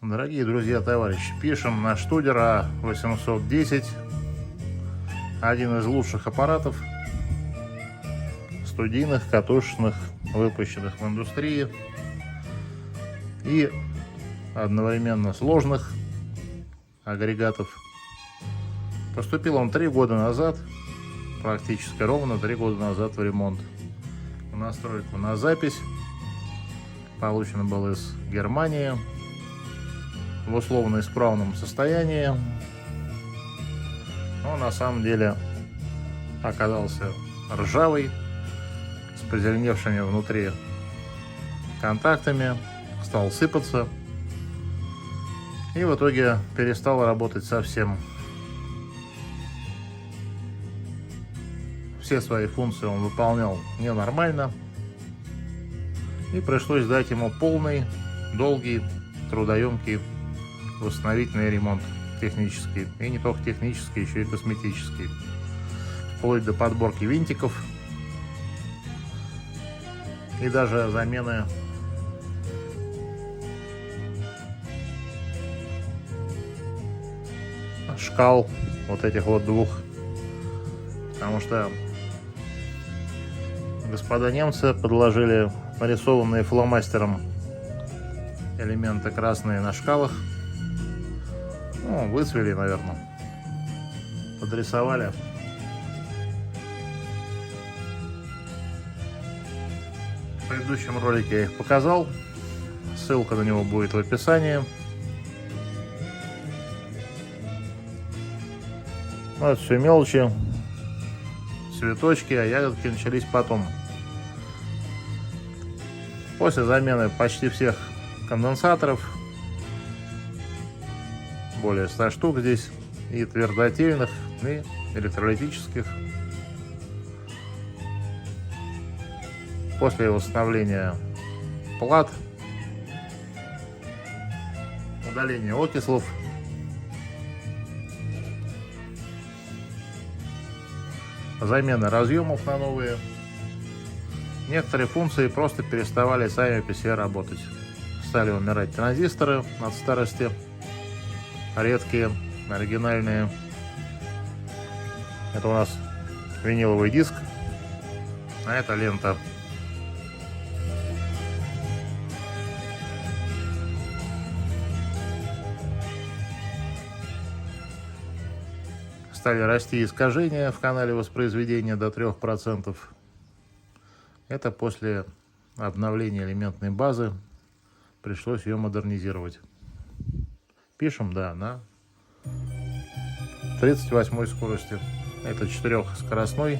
Дорогие друзья, товарищи, пишем на штудер А810. Один из лучших аппаратов студийных, катушечных, выпущенных в индустрии и одновременно сложных агрегатов. Поступил он 3 года назад, практически ровно 3 года назад в ремонт. В настройку на запись. Получен был из Германии. В условно исправном состоянии. Но на самом деле оказался ржавый, с позеленевшими внутри контактами, стал сыпаться и в итоге перестал работать совсем. Все свои функции он выполнял ненормально, и пришлось дать ему полный, долгий, трудоемкий восстановительный ремонт технический, и не только технический, еще и косметический, вплоть до подборки винтиков и даже замены шкал вот этих вот двух, потому что господа немцы подложили нарисованные фломастером элементы красные на шкалах. Ну, выцвели, наверное, подрисовали. В предыдущем ролике я их показал. Ссылка на него будет в описании. Ну, это все мелочи, цветочки, а ягодки начались потом. После замены почти всех конденсаторов, более 100 штук здесь, и твердотельных, и электролитических. После восстановления плат, удаления окислов, замена разъемов на новые, некоторые функции просто переставали сами по себе работать. Стали умирать транзисторы от старости, редкие, оригинальные. Это у нас виниловый диск, а это лента. Стали расти искажения в канале воспроизведения до 3%. Это после обновления элементной базы пришлось ее модернизировать. Пишем, да, на 38 скорости. Это 4-скоростной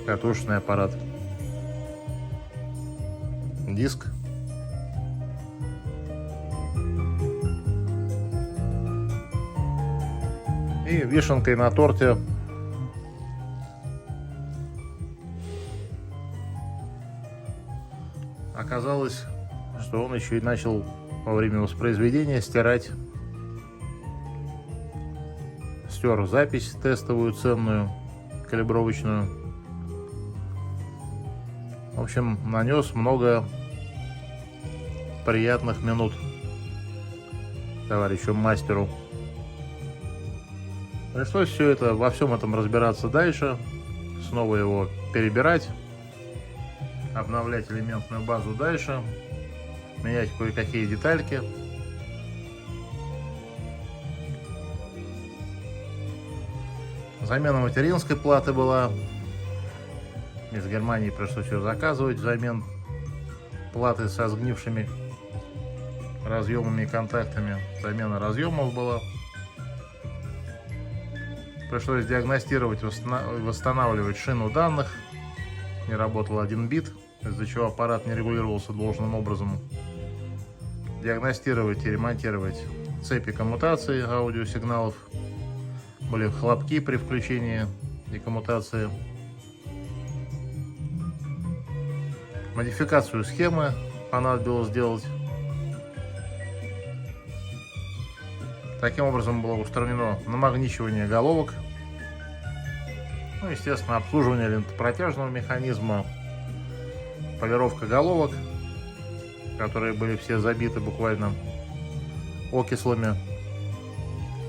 катушечный аппарат. Диск. И вишенкой на торте оказалось, что он еще и начал во время воспроизведения стирать. Стер запись тестовую, ценную, калибровочную. В общем, нанес много приятных минут товарищу мастеру. Пришлось все это, во всем этом разбираться дальше, снова его перебирать, обновлять элементную базу дальше, менять кое-какие детальки. Замена материнской платы была. Из Германии пришлось ее заказывать взамен платы со сгнившими разъемами и контактами. Замена разъемов была. Пришлось диагностировать, восстанавливать шину данных. Не работал 1 бит, из-за чего аппарат не регулировался должным образом. Диагностировать и ремонтировать цепи коммутации аудиосигналов. Были хлопки при включении и коммутации. Модификацию схемы понадобилось сделать. Таким образом было устранено намагничивание головок. Ну, естественно, обслуживание лентопротяжного механизма, полировка головок, которые были все забиты буквально окислами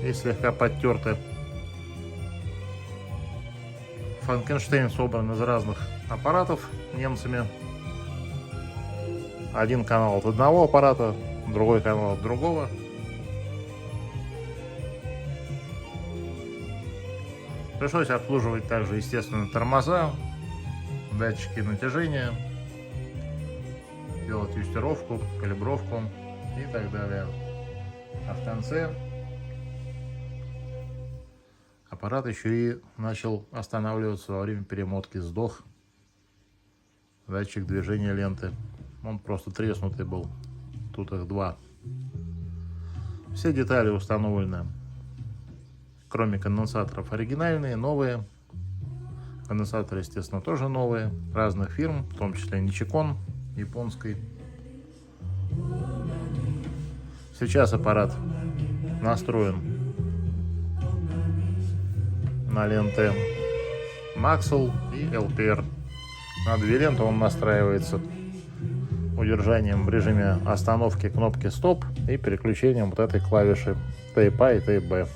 и слегка подтерты. Франкенштейн собран из разных аппаратов немцами. Один канал от одного аппарата, другой канал от другого. Пришлось обслуживать также, естественно, тормоза, датчики натяжения, делать юстировку, калибровку и так далее. А в конце аппарат еще и начал останавливаться во время перемотки, сдох датчик движения ленты. Он просто треснутый был. Тут их два. Все детали установлены, кроме конденсаторов, оригинальные, новые. Конденсаторы, естественно, тоже новые, разных фирм, в том числе Nichicon, японской. Сейчас аппарат настроен на ленты Maxell и LPR. На две ленты он настраивается удержанием в режиме остановки кнопки стоп и переключением вот этой клавиши Type A и Type B.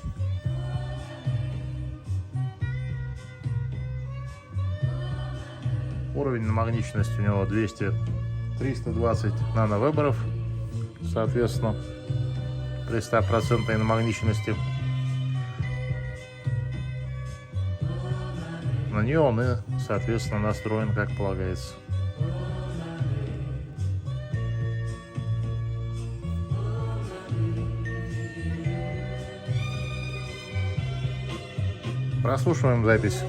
Уровень намагниченности у него 320 нановеберов, соответственно, при 100% намагниченности. На нее он и, соответственно, настроен, как полагается. Прослушиваем запись.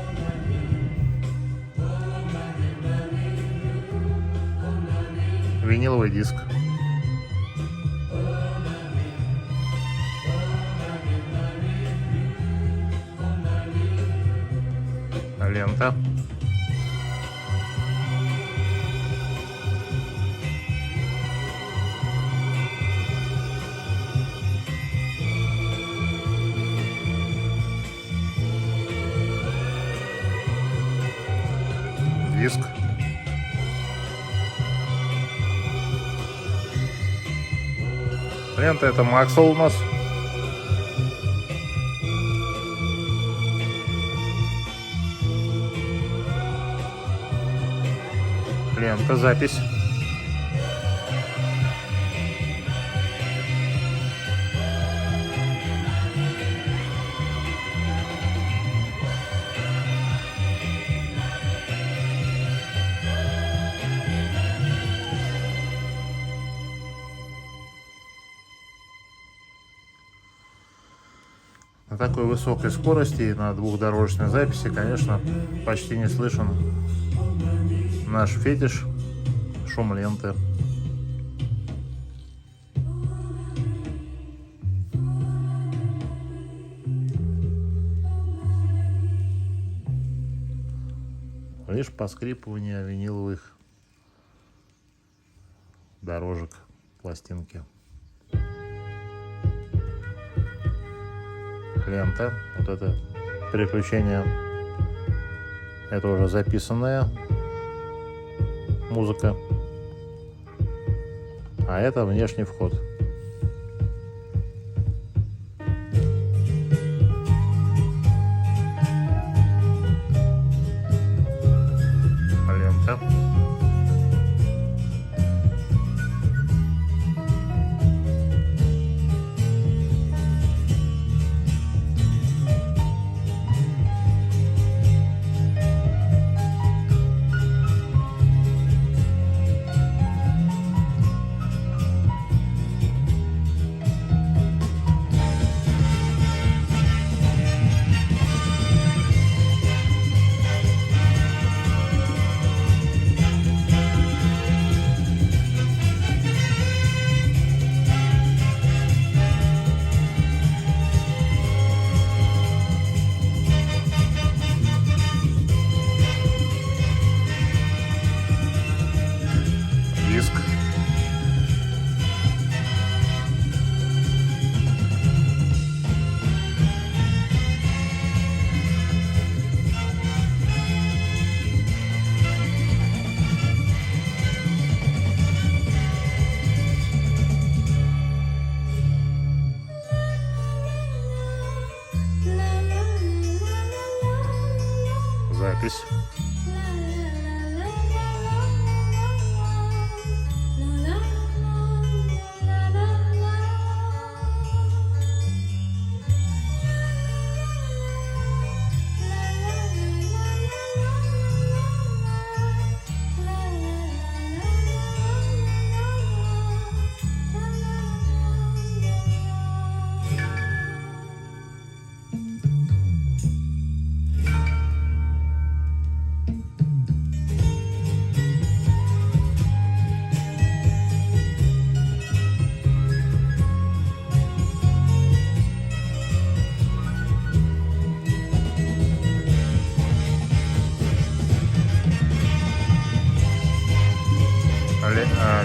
Виниловый диск. Лента. Диск. Лента — это Maxell у нас. Лента, запись. На такой высокой скорости и на двухдорожной записи, конечно, почти не слышен наш фетиш, шум ленты. Лишь поскрипывание виниловых дорожек пластинки. Лента, вот это переключение, это уже записанная музыка, а это внешний вход. Лента. Запись.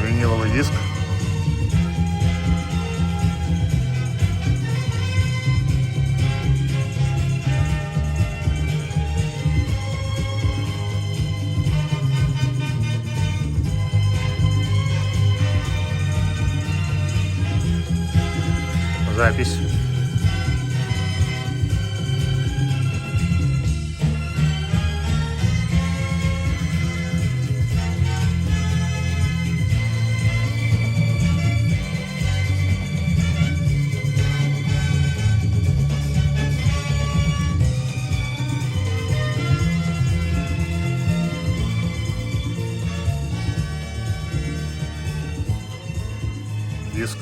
Виниловый диск. Запись. Диск.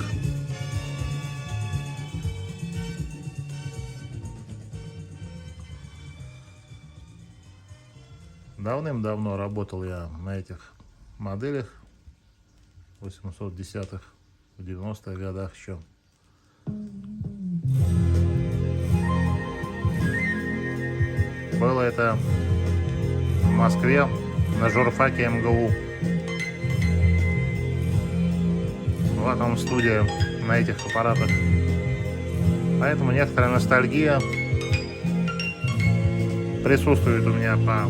Давным-давно работал я на этих моделях 810-х, в 90-х годах еще. Было это в Москве на журфаке МГУ. Была там студия на этих аппаратах. Поэтому некоторая ностальгия присутствует у меня по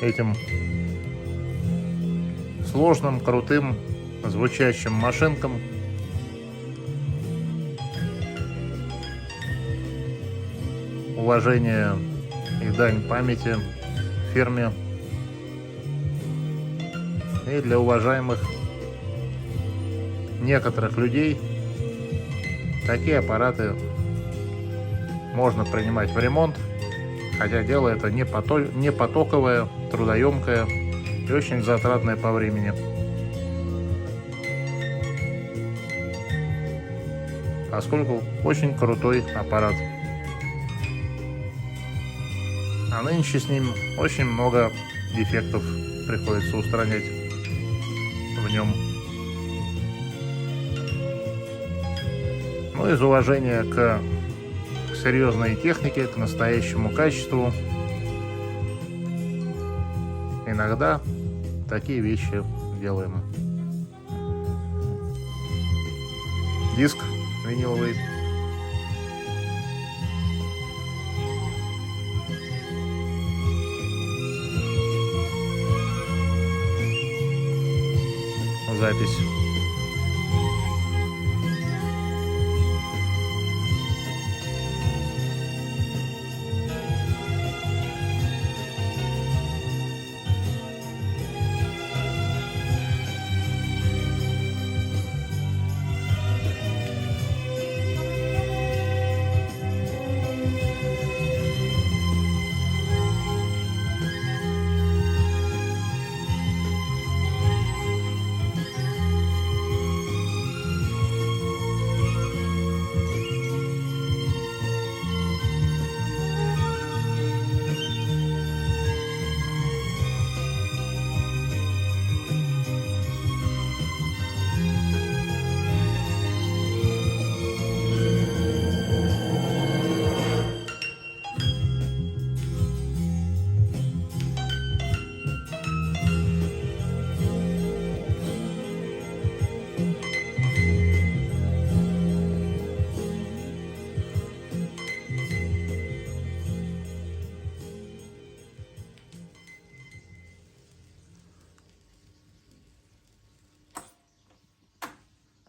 этим сложным, крутым, звучащим машинкам. Уважение и дань памяти фирме. И для уважаемых некоторых людей такие аппараты можно принимать в ремонт, хотя дело это не потоковое, трудоемкое и очень затратное по времени. Поскольку очень крутой аппарат. А нынче с ним очень много дефектов приходится устранять в нем. Ну, из уважения к серьезной технике, к настоящему качеству, иногда такие вещи делаем. Диск виниловый. Запись.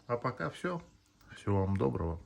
А пока все. Всего вам доброго.